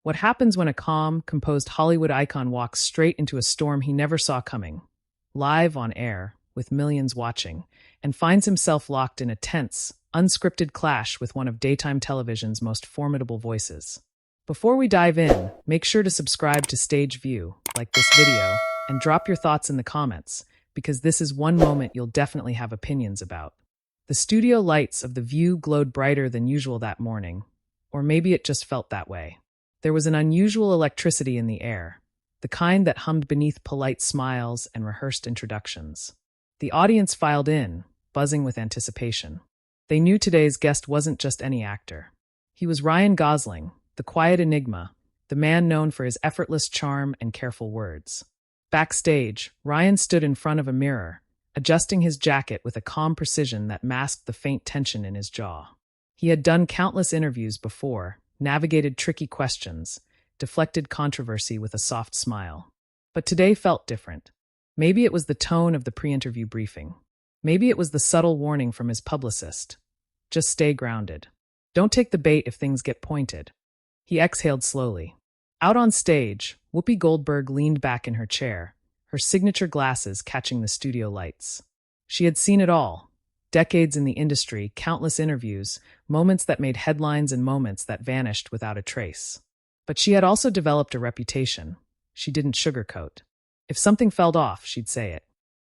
What happens when a calm, composed Hollywood icon walks straight into a storm he never saw coming, live on air, with millions watching, and finds himself locked in a tense, unscripted clash with one of daytime television's most formidable voices? Before we dive in, make sure to subscribe to Stage View, like this video, and drop your thoughts in the comments, because this is one moment you'll definitely have opinions about. The studio lights of The View glowed brighter than usual that morning, or maybe it just felt that way. There was an unusual electricity in the air, the kind that hummed beneath polite smiles and rehearsed introductions. The audience filed in, buzzing with anticipation. They knew today's guest wasn't just any actor. He was Ryan Gosling, the quiet enigma, the man known for his effortless charm and careful words. Backstage, Ryan stood in front of a mirror, adjusting his jacket with a calm precision that masked the faint tension in his jaw. He had done countless interviews before, navigated tricky questions, deflected controversy with a soft smile. But today felt different. Maybe it was the tone of the pre-interview briefing. Maybe it was the subtle warning from his publicist. Just stay grounded. Don't take the bait if things get pointed. He exhaled slowly. Out on stage, Whoopi Goldberg leaned back in her chair, her signature glasses catching the studio lights. She had seen it all. Decades in the industry, countless interviews, moments that made headlines and moments that vanished without a trace. But she had also developed a reputation. She didn't sugarcoat. If something felt off, she'd say it.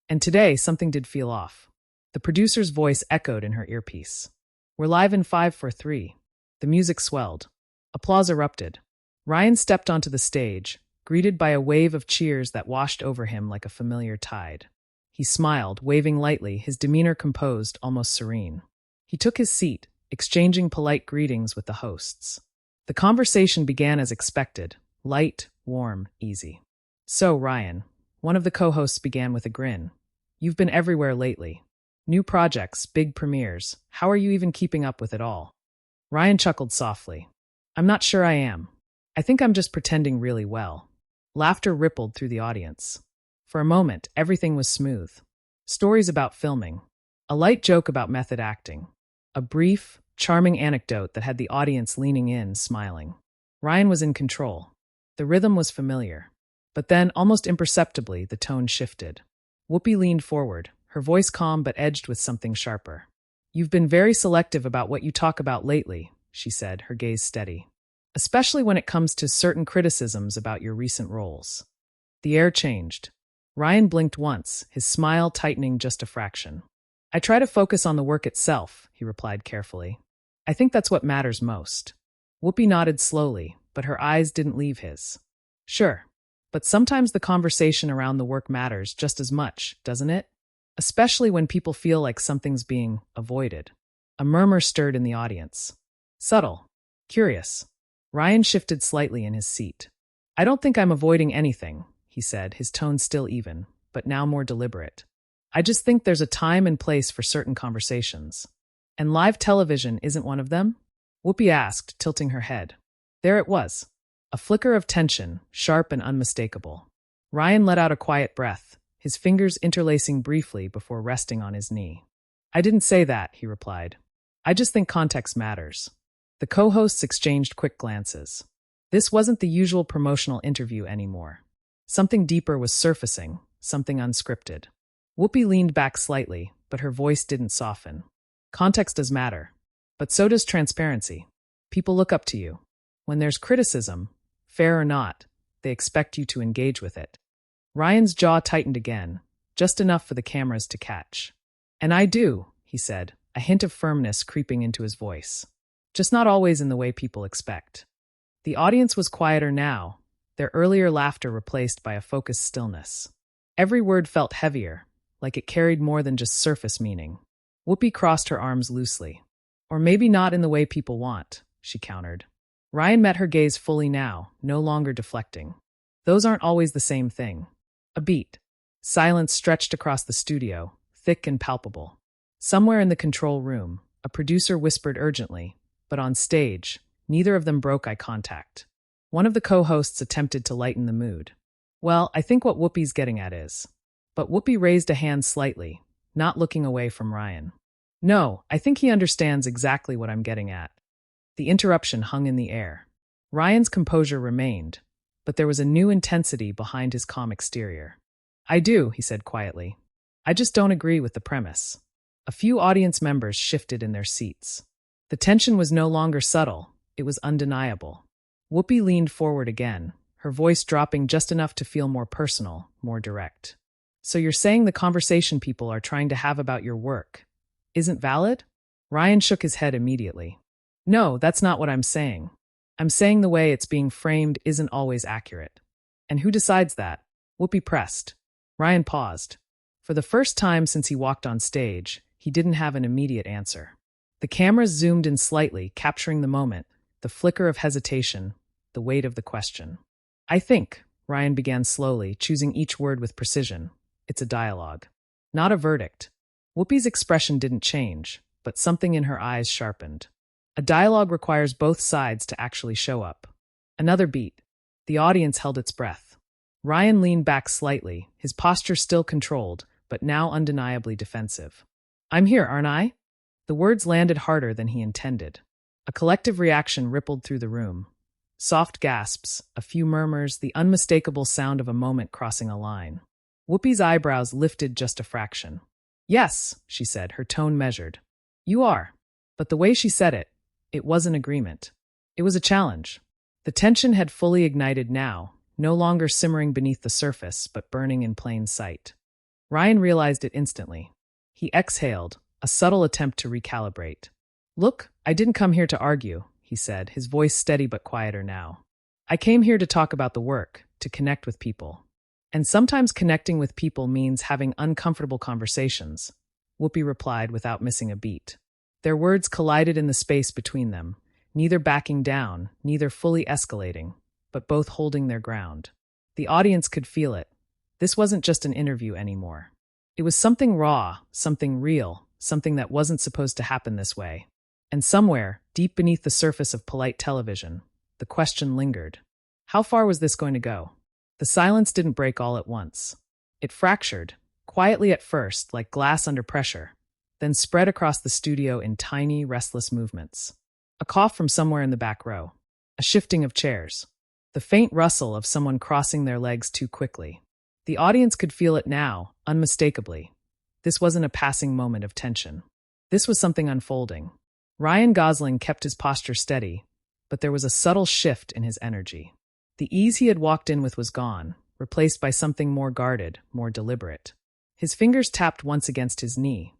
And today, something did feel off. The producer's voice echoed in her earpiece. "We're live in 5, 4, 3. The music swelled. Applause erupted. Ryan stepped onto the stage, greeted by a wave of cheers that washed over him like a familiar tide. He smiled, waving lightly, his demeanor composed, almost serene. He took his seat, exchanging polite greetings with the hosts. The conversation began as expected, light, warm, easy. "So, Ryan," one of the co-hosts began with a grin, "you've been everywhere lately. New projects, big premieres. How are you even keeping up with it all?" Ryan chuckled softly. "I'm not sure I am. I think I'm just pretending really well." Laughter rippled through the audience. For a moment, everything was smooth. Stories about filming, a light joke about method acting, a brief, charming anecdote that had the audience leaning in, smiling. Ryan was in control. The rhythm was familiar. But then, almost imperceptibly, the tone shifted. Whoopi leaned forward, her voice calm but edged with something sharper. "You've been very selective about what you talk about lately," she said, her gaze steady. "Especially when it comes to certain criticisms about your recent roles." The air changed. Ryan blinked once, his smile tightening just a fraction. "I try to focus on the work itself," he replied carefully. "I think that's what matters most." Whoopi nodded slowly, but her eyes didn't leave his. "Sure. But sometimes the conversation around the work matters just as much, doesn't it? Especially when people feel like something's being avoided." A murmur stirred in the audience. Subtle. Curious. Ryan shifted slightly in his seat. "I don't think I'm avoiding anything," he said, his tone still even, but now more deliberate. "I just think there's a time and place for certain conversations. And live television isn't one of them?" Whoopi asked, tilting her head. There it was. A flicker of tension, sharp and unmistakable. Ryan let out a quiet breath, his fingers interlacing briefly before resting on his knee. "I didn't say that," he replied. "I just think context matters." The co-hosts exchanged quick glances. This wasn't the usual promotional interview anymore. Something deeper was surfacing, something unscripted. Whoopi leaned back slightly, but her voice didn't soften. "Context does matter. But so does transparency. People look up to you. When there's criticism, fair or not, they expect you to engage with it." Ryan's jaw tightened again, just enough for the cameras to catch. "And I do," he said, a hint of firmness creeping into his voice. "Just not always in the way people expect." The audience was quieter now, their earlier laughter replaced by a focused stillness. Every word felt heavier, like it carried more than just surface meaning. Whoopi crossed her arms loosely. "Or maybe not in the way people want," she countered. Ryan met her gaze fully now, no longer deflecting. "Those aren't always the same thing." A beat. Silence stretched across the studio, thick and palpable. Somewhere in the control room, a producer whispered urgently, but on stage, neither of them broke eye contact. One of the co-hosts attempted to lighten the mood. "Well, I think what Whoopi's getting at is..." But Whoopi raised a hand slightly, not looking away from Ryan. "No, I think he understands exactly what I'm getting at." The interruption hung in the air. Ryan's composure remained, but there was a new intensity behind his calm exterior. I do, he said quietly. I just don't agree with the premise. A few audience members shifted in their seats. The tension was no longer subtle, it was undeniable. Whoopi leaned forward again, her voice dropping just enough to feel more personal, more direct. So you're saying the conversation people are trying to have about your work isn't valid? Ryan shook his head immediately. No, that's not what I'm saying. I'm saying the way it's being framed isn't always accurate. And who decides that? Whoopi pressed. Ryan paused. For the first time since he walked on stage, he didn't have an immediate answer. The cameras zoomed in slightly, capturing the moment, the flicker of hesitation, the weight of the question. I think, Ryan began slowly, choosing each word with precision. It's a dialogue. Not a verdict. Whoopi's expression didn't change, but something in her eyes sharpened. A dialogue requires both sides to actually show up. Another beat. The audience held its breath. Ryan leaned back slightly, his posture still controlled, but now undeniably defensive. I'm here, aren't I? The words landed harder than he intended. A collective reaction rippled through the room. Soft gasps, a few murmurs, the unmistakable sound of a moment crossing a line. Whoopi's eyebrows lifted just a fraction. Yes, she said, her tone measured. You are. But the way she said it, it wasn't agreement. It was a challenge. The tension had fully ignited now, no longer simmering beneath the surface, but burning in plain sight. Ryan realized it instantly. He exhaled, a subtle attempt to recalibrate. Look, I didn't come here to argue, he said, his voice steady but quieter now. I came here to talk about the work, to connect with people. And sometimes connecting with people means having uncomfortable conversations, Whoopi replied without missing a beat. Their words collided in the space between them, neither backing down, neither fully escalating, but both holding their ground. The audience could feel it. This wasn't just an interview anymore. It was something raw, something real, something that wasn't supposed to happen this way. And somewhere, deep beneath the surface of polite television, the question lingered. How far was this going to go? The silence didn't break all at once. It fractured, quietly at first, like glass under pressure, then spread across the studio in tiny, restless movements. A cough from somewhere in the back row. A shifting of chairs. The faint rustle of someone crossing their legs too quickly. The audience could feel it now, unmistakably. This wasn't a passing moment of tension. This was something unfolding. Ryan Gosling kept his posture steady, but there was a subtle shift in his energy. The ease he had walked in with was gone, replaced by something more guarded, more deliberate. His fingers tapped once against his knee,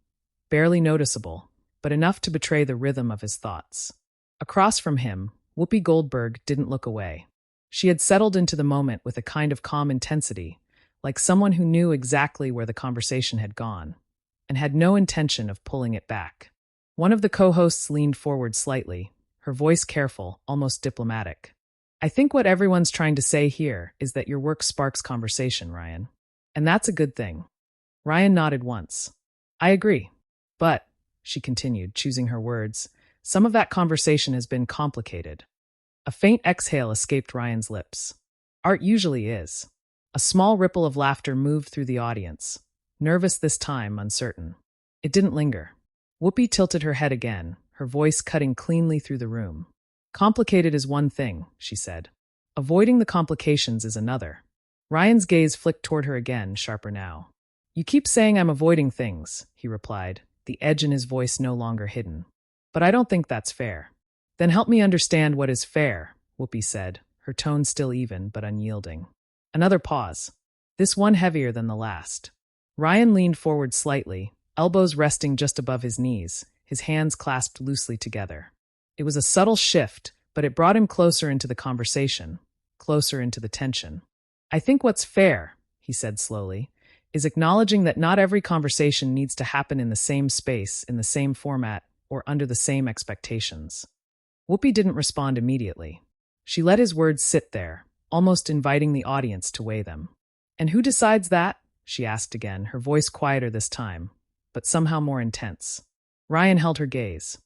barely noticeable, but enough to betray the rhythm of his thoughts. Across from him, Whoopi Goldberg didn't look away. She had settled into the moment with a kind of calm intensity, like someone who knew exactly where the conversation had gone, and had no intention of pulling it back. One of the co-hosts leaned forward slightly, her voice careful, almost diplomatic. I think what everyone's trying to say here is that your work sparks conversation, Ryan. And that's a good thing. Ryan nodded once. I agree. But, she continued, choosing her words, some of that conversation has been complicated. A faint exhale escaped Ryan's lips. Art usually is. A small ripple of laughter moved through the audience, nervous this time, uncertain. It didn't linger. Whoopi tilted her head again, her voice cutting cleanly through the room. Complicated is one thing, she said. Avoiding the complications is another. Ryan's gaze flicked toward her again, sharper now. You keep saying I'm avoiding things, he replied, the edge in his voice no longer hidden. But I don't think that's fair. Then help me understand what is fair, Whoopi said, her tone still even but unyielding. Another pause. This one heavier than the last. Ryan leaned forward slightly, elbows resting just above his knees, his hands clasped loosely together. It was a subtle shift, but it brought him closer into the conversation, closer into the tension. I think what's fair, he said slowly, is acknowledging that not every conversation needs to happen in the same space, in the same format, or under the same expectations. Whoopi didn't respond immediately. She let his words sit there, almost inviting the audience to weigh them. And who decides that? She asked again, her voice quieter this time, but somehow more intense. Ryan held her gaze.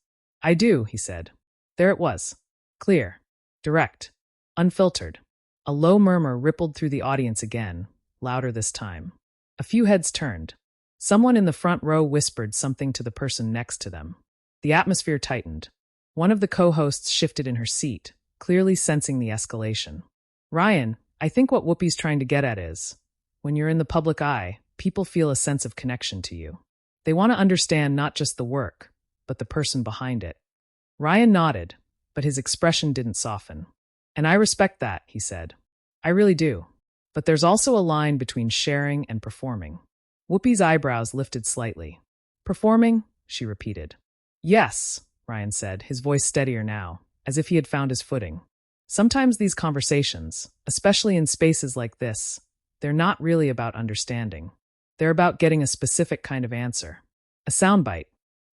I do, he said. There it was. Clear. Direct. Unfiltered. A low murmur rippled through the audience again, louder this time. A few heads turned. Someone in the front row whispered something to the person next to them. The atmosphere tightened. One of the co-hosts shifted in her seat, clearly sensing the escalation. Ryan, I think what Whoopi's trying to get at is, when you're in the public eye, people feel a sense of connection to you. They want to understand not just the work, but the person behind it. Ryan nodded, but his expression didn't soften. And I respect that, he said. I really do. But there's also a line between sharing and performing. Whoopi's eyebrows lifted slightly. Performing? She repeated. Yes, Ryan said, his voice steadier now, as if he had found his footing. Sometimes these conversations, especially in spaces like this, they're not really about understanding. They're about getting a specific kind of answer. A soundbite.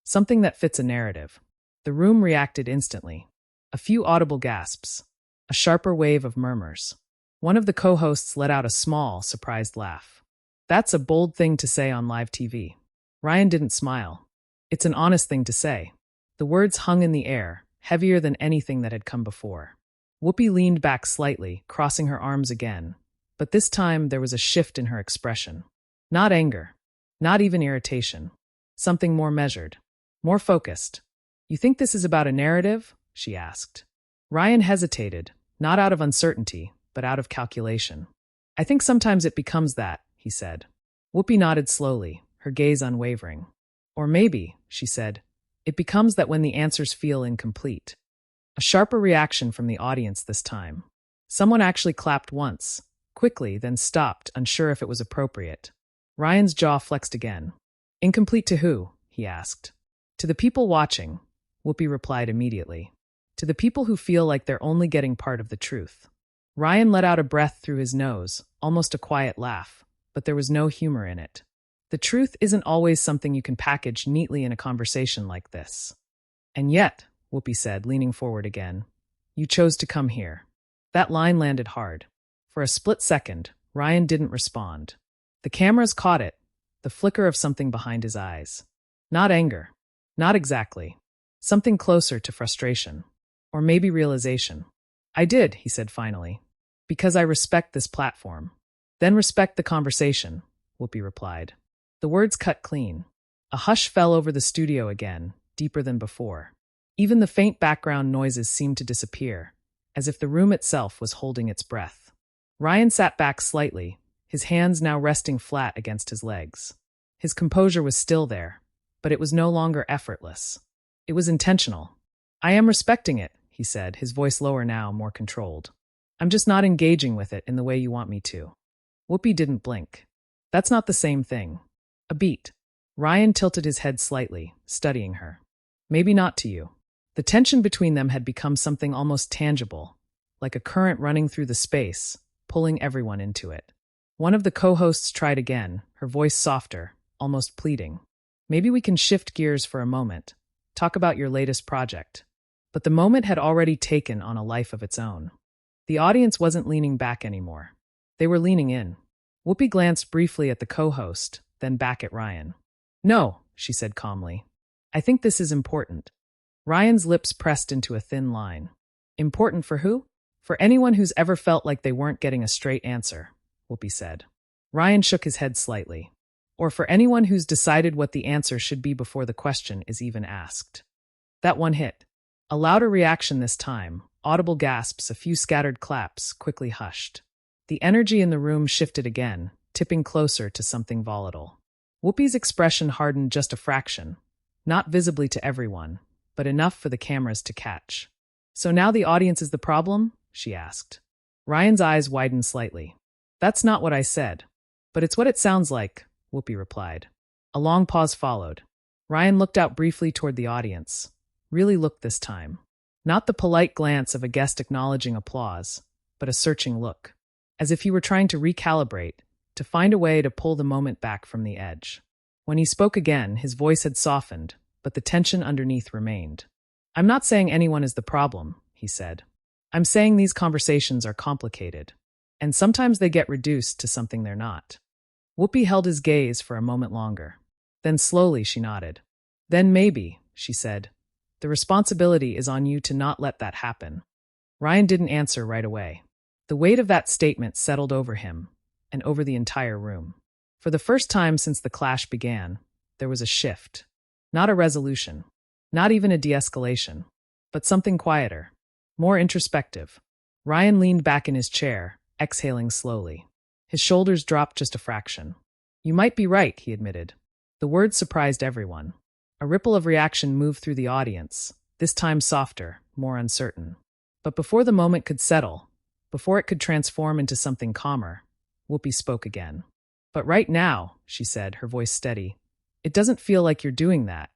Something that fits a narrative. The room reacted instantly. A few audible gasps. A sharper wave of murmurs. One of the co-hosts let out a small, surprised laugh. That's a bold thing to say on live TV. Ryan didn't smile. It's an honest thing to say. The words hung in the air, heavier than anything that had come before. Whoopi leaned back slightly, crossing her arms again. But this time there was a shift in her expression. Not anger. Not even irritation. Something more measured. More focused. You think this is about a narrative? She asked. Ryan hesitated, not out of uncertainty, but out of calculation. I think sometimes it becomes that, he said. Whoopi nodded slowly, her gaze unwavering. Or maybe, she said, it becomes that when the answers feel incomplete. A sharper reaction from the audience this time. Someone actually clapped once, quickly, then stopped, unsure if it was appropriate. Ryan's jaw flexed again. Incomplete to who? He asked. To the people watching, Whoopi replied immediately. To the people who feel like they're only getting part of the truth. Ryan let out a breath through his nose, almost a quiet laugh, but there was no humor in it. The truth isn't always something you can package neatly in a conversation like this. And yet, Whoopi said, leaning forward again, you chose to come here. That line landed hard. For a split second, Ryan didn't respond. The cameras caught it, the flicker of something behind his eyes. Not anger. Not exactly. Something closer to frustration. Or maybe realization. I did, he said finally. Because I respect this platform. Then respect the conversation, Whoopi replied. The words cut clean. A hush fell over the studio again, deeper than before. Even the faint background noises seemed to disappear, as if the room itself was holding its breath. Ryan sat back slightly, his hands now resting flat against his legs. His composure was still there, but it was no longer effortless. It was intentional. I am respecting it, he said, his voice lower now, more controlled. I'm just not engaging with it in the way you want me to. Whoopi didn't blink. That's not the same thing. A beat. Ryan tilted his head slightly, studying her. Maybe not to you. The tension between them had become something almost tangible, like a current running through the space, pulling everyone into it. One of the co-hosts tried again, her voice softer, almost pleading. Maybe we can shift gears for a moment. Talk about your latest project. But the moment had already taken on a life of its own. The audience wasn't leaning back anymore. They were leaning in. Whoopi glanced briefly at the co-host, then back at Ryan. No, she said calmly. I think this is important. Ryan's lips pressed into a thin line. Important for who? For anyone who's ever felt like they weren't getting a straight answer, Whoopi said. Ryan shook his head slightly. Or for anyone who's decided what the answer should be before the question is even asked. That one hit. A louder reaction this time, audible gasps, a few scattered claps, quickly hushed. The energy in the room shifted again, tipping closer to something volatile. Whoopi's expression hardened just a fraction, not visibly to everyone, but enough for the cameras to catch. So now the audience is the problem? She asked. Ryan's eyes widened slightly. That's not what I said. But it's what it sounds like, Whoopi replied. A long pause followed. Ryan looked out briefly toward the audience. Really looked this time. Not the polite glance of a guest acknowledging applause, but a searching look. As if he were trying to recalibrate, to find a way to pull the moment back from the edge. When he spoke again, his voice had softened, but the tension underneath remained. I'm not saying anyone is the problem, he said. I'm saying these conversations are complicated, and sometimes they get reduced to something they're not. Whoopi held his gaze for a moment longer. Then slowly she nodded. Then maybe, she said, the responsibility is on you to not let that happen. Ryan didn't answer right away. The weight of that statement settled over him, and over the entire room. For the first time since the clash began, there was a shift. Not a resolution. Not even a de-escalation. But something quieter. more introspective. Ryan leaned back in his chair, exhaling slowly. His shoulders dropped just a fraction. You might be right, he admitted. The words surprised everyone. A ripple of reaction moved through the audience, this time softer, more uncertain. But before the moment could settle, before it could transform into something calmer, Whoopi spoke again. But right now, she said, her voice steady, it doesn't feel like you're doing that.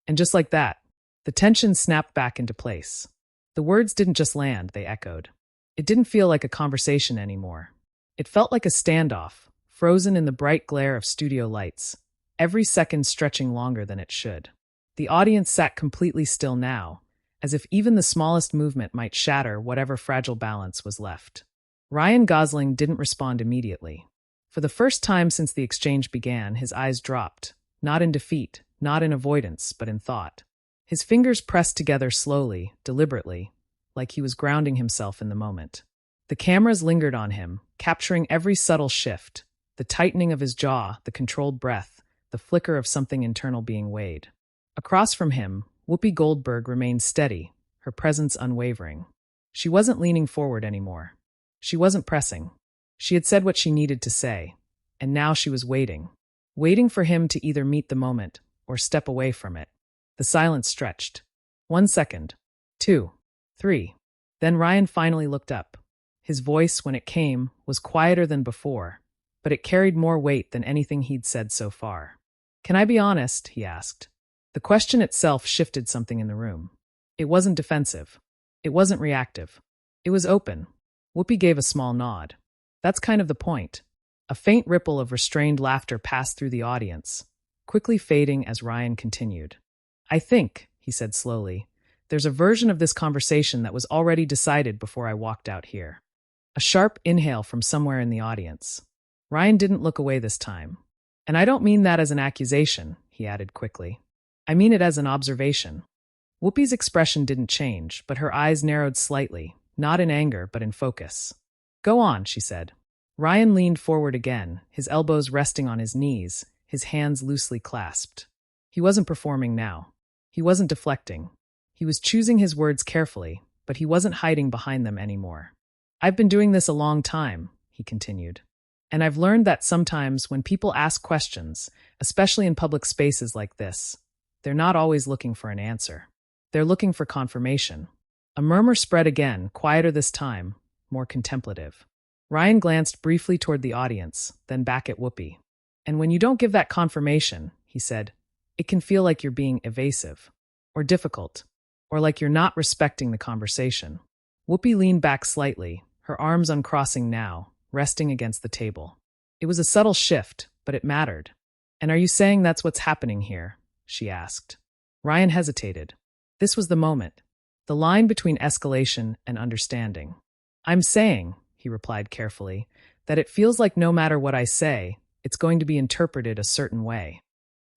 And just like that, the tension snapped back into place. The words didn't just land, they echoed. It didn't feel like a conversation anymore. It felt like a standoff, frozen in the bright glare of studio lights, every second stretching longer than it should. The audience sat completely still now, as if even the smallest movement might shatter whatever fragile balance was left. Ryan Gosling didn't respond immediately. For the first time since the exchange began, his eyes dropped, not in defeat, not in avoidance, but in thought. His fingers pressed together slowly, deliberately, like he was grounding himself in the moment. The cameras lingered on him, capturing every subtle shift, the tightening of his jaw, the controlled breath, the flicker of something internal being weighed. Across from him, Whoopi Goldberg remained steady, her presence unwavering. She wasn't leaning forward anymore. She wasn't pressing. She had said what she needed to say, and now she was waiting for him to either meet the moment or step away from it. The silence stretched. 1 second, 2, 3. Then Ryan finally looked up. His voice, when it came, was quieter than before, but it carried more weight than anything he'd said so far. Can I be honest? He asked. The question itself shifted something in the room. It wasn't defensive. It wasn't reactive. It was open. Whoopi gave a small nod. That's kind of the point. A faint ripple of restrained laughter passed through the audience, quickly fading as Ryan continued. I think, he said slowly, there's a version of this conversation that was already decided before I walked out here. A sharp inhale from somewhere in the audience. Ryan didn't look away this time. And I don't mean that as an accusation, he added quickly. I mean it as an observation. Whoopi's expression didn't change, but her eyes narrowed slightly, not in anger, but in focus. Go on, she said. Ryan leaned forward again, his elbows resting on his knees, his hands loosely clasped. He wasn't performing now. He wasn't deflecting. He was choosing his words carefully, but he wasn't hiding behind them anymore. I've been doing this a long time, he continued. And I've learned that sometimes when people ask questions, especially in public spaces like this, they're not always looking for an answer. They're looking for confirmation. A murmur spread again, quieter this time, more contemplative. Ryan glanced briefly toward the audience, then back at Whoopi. And when you don't give that confirmation, he said, it can feel like you're being evasive, or difficult, or like you're not respecting the conversation. Whoopi leaned back slightly, her arms uncrossing now, resting against the table. It was a subtle shift, but it mattered. And are you saying that's what's happening here? She asked. Ryan hesitated. This was the moment. The line between escalation and understanding. I'm saying, he replied carefully, that it feels like no matter what I say, it's going to be interpreted a certain way.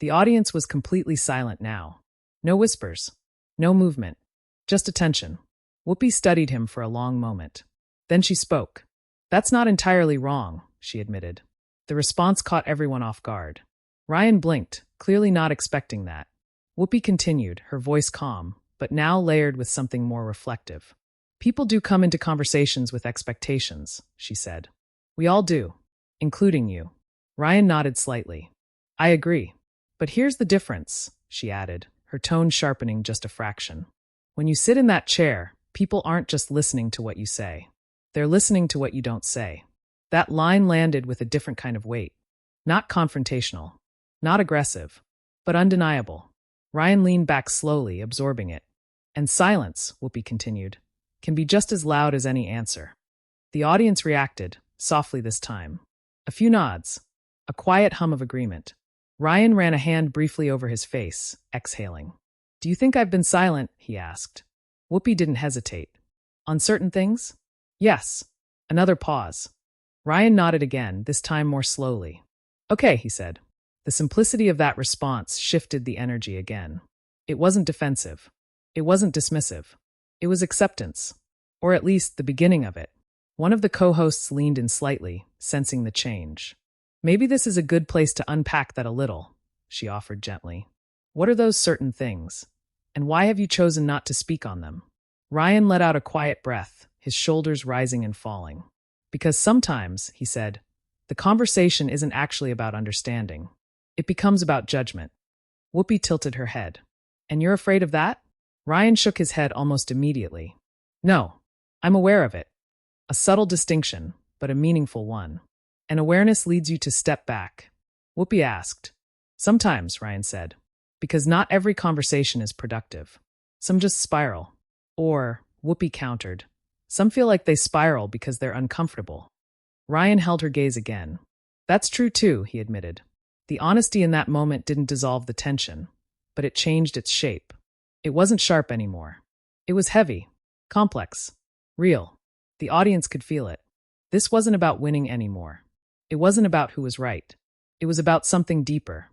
The audience was completely silent now. No whispers. No movement. Just attention. Whoopi studied him for a long moment. Then she spoke. That's not entirely wrong, she admitted. The response caught everyone off guard. Ryan blinked, clearly not expecting that. Whoopi continued, her voice calm, but now layered with something more reflective. People do come into conversations with expectations, she said. We all do, including you. Ryan nodded slightly. I agree. But here's the difference, she added, her tone sharpening just a fraction. When you sit in that chair, people aren't just listening to what you say. They're listening to what you don't say. That line landed with a different kind of weight. Not confrontational, not aggressive, but undeniable. Ryan leaned back slowly, absorbing it. And silence, Whoopi continued, can be just as loud as any answer. The audience reacted, softly this time. A few nods, a quiet hum of agreement. Ryan ran a hand briefly over his face, exhaling. Do you think I've been silent? He asked. Whoopi didn't hesitate. On certain things? Yes. Another pause. Ryan nodded again, this time more slowly. Okay, he said. The simplicity of that response shifted the energy again. It wasn't defensive. It wasn't dismissive. It was acceptance. Or at least the beginning of it. One of the co-hosts leaned in slightly, sensing the change. Maybe this is a good place to unpack that a little, she offered gently. What are those certain things? And why have you chosen not to speak on them? Ryan let out a quiet breath, his shoulders rising and falling. Because sometimes, he said, the conversation isn't actually about understanding. It becomes about judgment. Whoopi tilted her head. And you're afraid of that? Ryan shook his head almost immediately. No, I'm aware of it. A subtle distinction, but a meaningful one. And awareness leads you to step back. Whoopi asked. Sometimes, Ryan said, because not every conversation is productive. Some just spiral. Or, Whoopi countered, some feel like they spiral because they're uncomfortable. Ryan held her gaze again. That's true too, he admitted. The honesty in that moment didn't dissolve the tension, but it changed its shape. It wasn't sharp anymore. It was heavy, complex, real. The audience could feel it. This wasn't about winning anymore. It wasn't about who was right. It was about something deeper.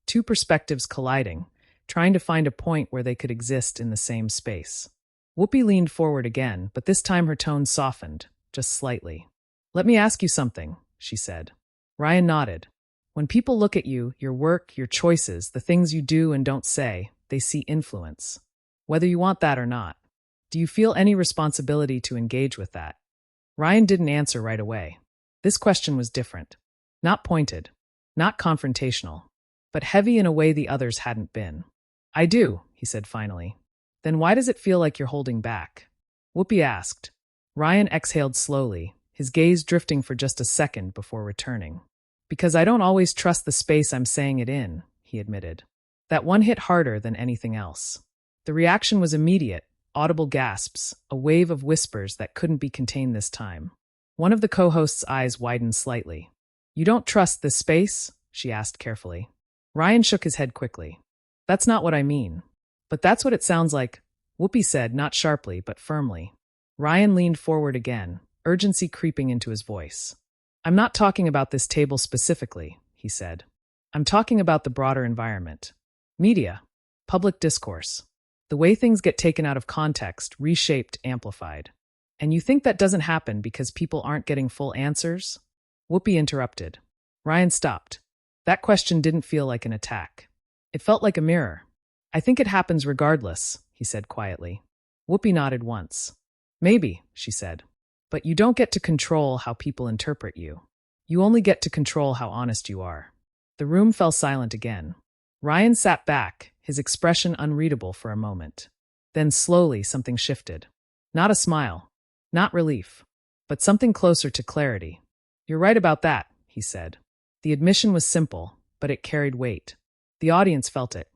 Two perspectives colliding, trying to find a point where they could exist in the same space. Whoopi leaned forward again, but this time her tone softened, just slightly. Let me ask you something, she said. Ryan nodded. When people look at you, your work, your choices, the things you do and don't say, they see influence. Whether you want that or not. Do you feel any responsibility to engage with that? Ryan didn't answer right away. This question was different. Not pointed, not confrontational, but heavy in a way the others hadn't been. I do, he said finally. Then why does it feel like you're holding back? Whoopi asked. Ryan exhaled slowly, his gaze drifting for just a second before returning. Because I don't always trust the space I'm saying it in, he admitted. That one hit harder than anything else. The reaction was immediate, audible gasps, a wave of whispers that couldn't be contained this time. One of the co-hosts' eyes widened slightly. You don't trust this space? She asked carefully. Ryan shook his head quickly. That's not what I mean. But that's what it sounds like, Whoopi said, not sharply, but firmly. Ryan leaned forward again, urgency creeping into his voice. I'm not talking about this table specifically, he said. I'm talking about the broader environment. Media. Public discourse. The way things get taken out of context, reshaped, amplified. And you think that doesn't happen because people aren't getting full answers? Whoopi interrupted. Ryan stopped. That question didn't feel like an attack. It felt like a mirror. I think it happens regardless, he said quietly. Whoopi nodded once. Maybe, she said. But you don't get to control how people interpret you. You only get to control how honest you are. The room fell silent again. Ryan sat back, his expression unreadable for a moment. Then slowly something shifted. Not a smile. Not relief. But something closer to clarity. You're right about that, he said. The admission was simple, but it carried weight. The audience felt it.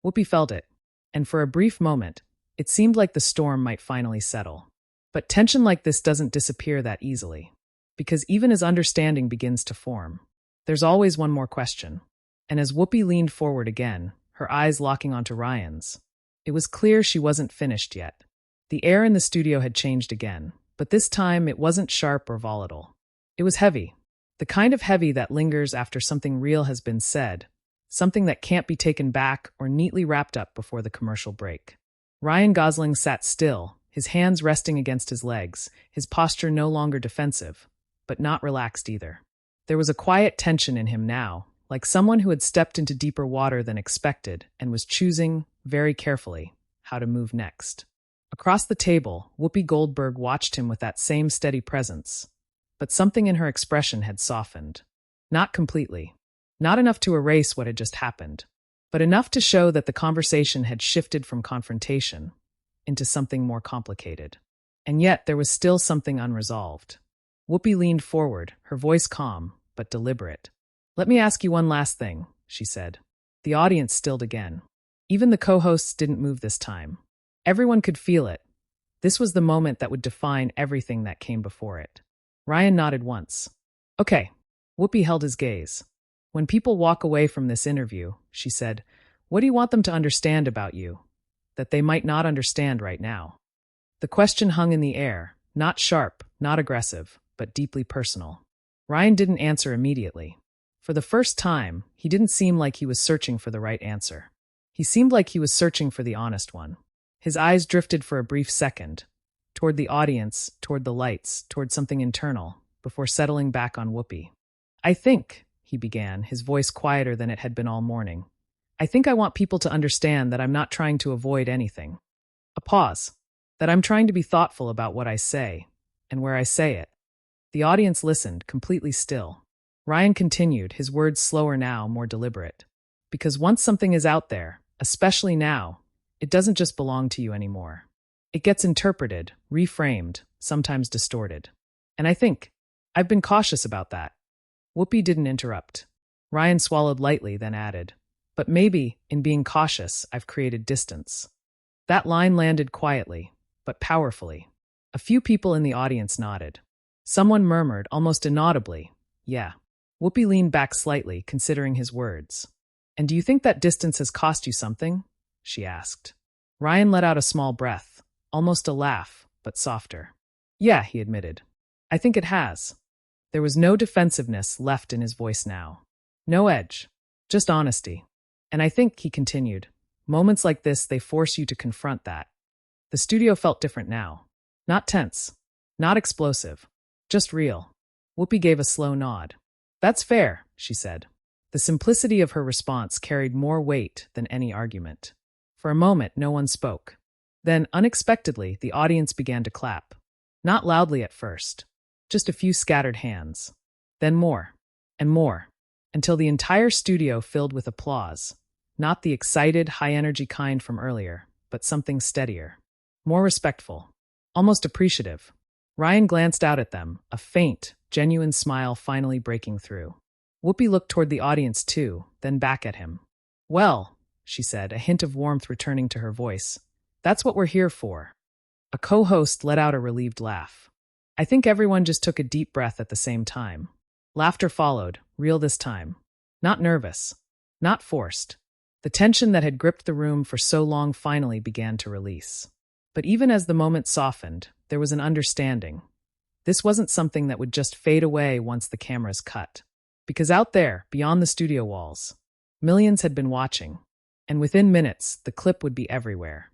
Whoopi felt it, and for a brief moment, it seemed like the storm might finally settle. But tension like this doesn't disappear that easily, because even as understanding begins to form, there's always one more question. And as Whoopi leaned forward again, her eyes locking onto Ryan's, it was clear she wasn't finished yet. The air in the studio had changed again, but this time it wasn't sharp or volatile. It was heavy, the kind of heavy that lingers after something real has been said, something that can't be taken back or neatly wrapped up before the commercial break. Ryan Gosling sat still, his hands resting against his legs, his posture no longer defensive, but not relaxed either. There was a quiet tension in him now, like someone who had stepped into deeper water than expected and was choosing, very carefully, how to move next. Across the table, Whoopi Goldberg watched him with that same steady presence, but something in her expression had softened. Not completely. Not enough to erase what had just happened, but enough to show that the conversation had shifted from confrontation into something more complicated. And yet there was still something unresolved. Whoopi leaned forward, her voice calm, but deliberate. Let me ask you one last thing, she said. The audience stilled again. Even the co-hosts didn't move this time. Everyone could feel it. This was the moment that would define everything that came before it. Ryan nodded once. Okay. Whoopi held his gaze. When people walk away from this interview, she said, what do you want them to understand about you that they might not understand right now? The question hung in the air, not sharp, not aggressive, but deeply personal. Ryan didn't answer immediately. For the first time, he didn't seem like he was searching for the right answer. He seemed like he was searching for the honest one. His eyes drifted for a brief second, toward the audience, toward the lights, toward something internal, before settling back on Whoopi. I think, he began, his voice quieter than it had been all morning. I think I want people to understand that I'm not trying to avoid anything. A pause. that I'm trying to be thoughtful about what I say and where I say it. The audience listened, completely still. Ryan continued, his words slower now, more deliberate. Because once something is out there, especially now, it doesn't just belong to you anymore. It gets interpreted, reframed, sometimes distorted. And I think I've been cautious about that. Whoopi didn't interrupt. Ryan swallowed lightly, then added, but maybe, in being cautious, I've created distance. That line landed quietly, but powerfully. A few people in the audience nodded. Someone murmured, almost inaudibly, yeah. Whoopi leaned back slightly, considering his words. And do you think that distance has cost you something? She asked. Ryan let out a small breath, almost a laugh, but softer. Yeah, he admitted. I think it has. There was no defensiveness left in his voice now. No edge, just honesty. And I think, he continued, moments like this, they force you to confront that. The studio felt different now. Not tense, not explosive, just real. Whoopi gave a slow nod. That's fair, she said. The simplicity of her response carried more weight than any argument. For a moment, no one spoke. Then, unexpectedly, the audience began to clap. Not loudly at first, just a few scattered hands. Then more, and more, until the entire studio filled with applause. Not the excited, high-energy kind from earlier, but something steadier. More respectful. Almost appreciative. Ryan glanced out at them, a faint, genuine smile finally breaking through. Whoopi looked toward the audience too, then back at him. Well, she said, a hint of warmth returning to her voice. That's what we're here for. A co-host let out a relieved laugh. I think everyone just took a deep breath at the same time. Laughter followed, real this time. Not nervous. Not forced. The tension that had gripped the room for so long finally began to release. But even as the moment softened, there was an understanding. This wasn't something that would just fade away once the cameras cut. Because out there, beyond the studio walls, millions had been watching. And within minutes, the clip would be everywhere.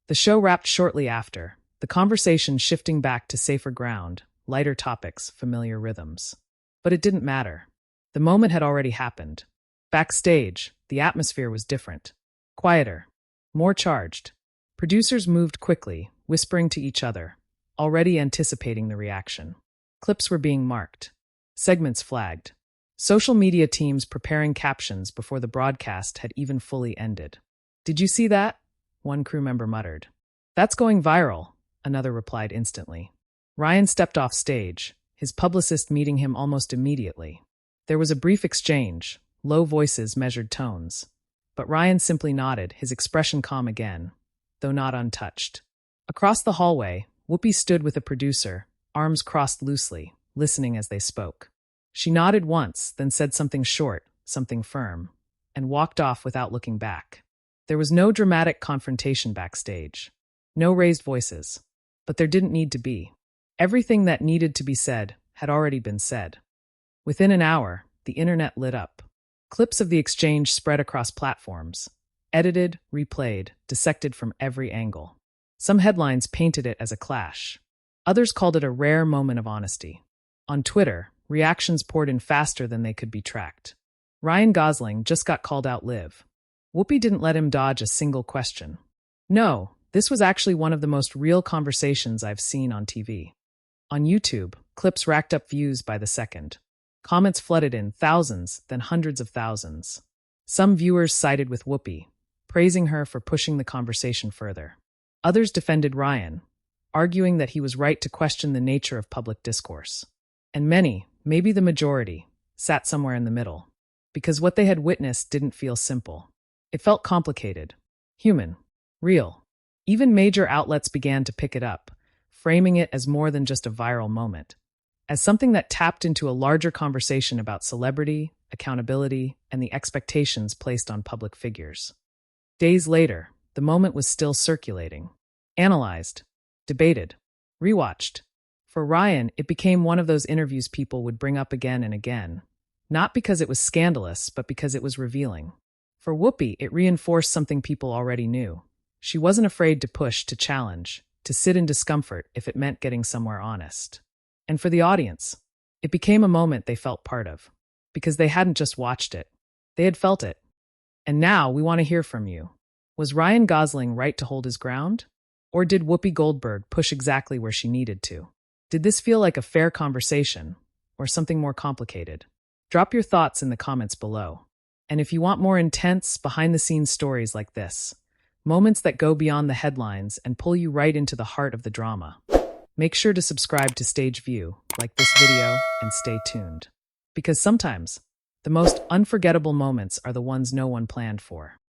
The show wrapped shortly after, the conversation shifting back to safer ground, lighter topics, familiar rhythms. But it didn't matter. The moment had already happened. Backstage, the atmosphere was different. Quieter. More charged. Producers moved quickly, whispering to each other, already anticipating the reaction. Clips were being marked. Segments flagged. Social media teams preparing captions before the broadcast had even fully ended. Did you see that? One crew member muttered. That's going viral, another replied instantly. Ryan stepped off stage, his publicist meeting him almost immediately. There was a brief exchange, low voices measured tones. But Ryan simply nodded, his expression calm again, though not untouched. Across the hallway, Whoopi stood with a producer, arms crossed loosely, listening as they spoke. She nodded once, then said something short, something firm, and walked off without looking back. There was no dramatic confrontation backstage. No raised voices. But there didn't need to be. Everything that needed to be said had already been said. Within an hour, the internet lit up. Clips of the exchange spread across platforms. Edited, replayed, dissected from every angle. Some headlines painted it as a clash. Others called it a rare moment of honesty. On Twitter, reactions poured in faster than they could be tracked. Ryan Gosling just got called out live. Whoopi didn't let him dodge a single question. No, this was actually one of the most real conversations I've seen on TV. On YouTube, clips racked up views by the second. Comments flooded in, thousands, then hundreds of thousands. Some viewers sided with Whoopi, praising her for pushing the conversation further. Others defended Ryan, arguing that he was right to question the nature of public discourse. And many, maybe the majority, sat somewhere in the middle, because what they had witnessed didn't feel simple. It felt complicated, human, real. Even major outlets began to pick it up, framing it as more than just a viral moment, as something that tapped into a larger conversation about celebrity, accountability, and the expectations placed on public figures. Days later, the moment was still circulating, analyzed, debated, rewatched. For Ryan, it became one of those interviews people would bring up again and again, not because it was scandalous, but because it was revealing. For Whoopi, it reinforced something people already knew. She wasn't afraid to push, to challenge, to sit in discomfort if it meant getting somewhere honest. And for the audience, it became a moment they felt part of, because they hadn't just watched it, they had felt it. And now we want to hear from you. Was Ryan Gosling right to hold his ground? Or did Whoopi Goldberg push exactly where she needed to? Did this feel like a fair conversation or something more complicated? Drop your thoughts in the comments below. And if you want more intense, behind-the-scenes stories like this, moments that go beyond the headlines and pull you right into the heart of the drama, make sure to subscribe to Stage View, like this video, and stay tuned. Because sometimes, the most unforgettable moments are the ones no one planned for.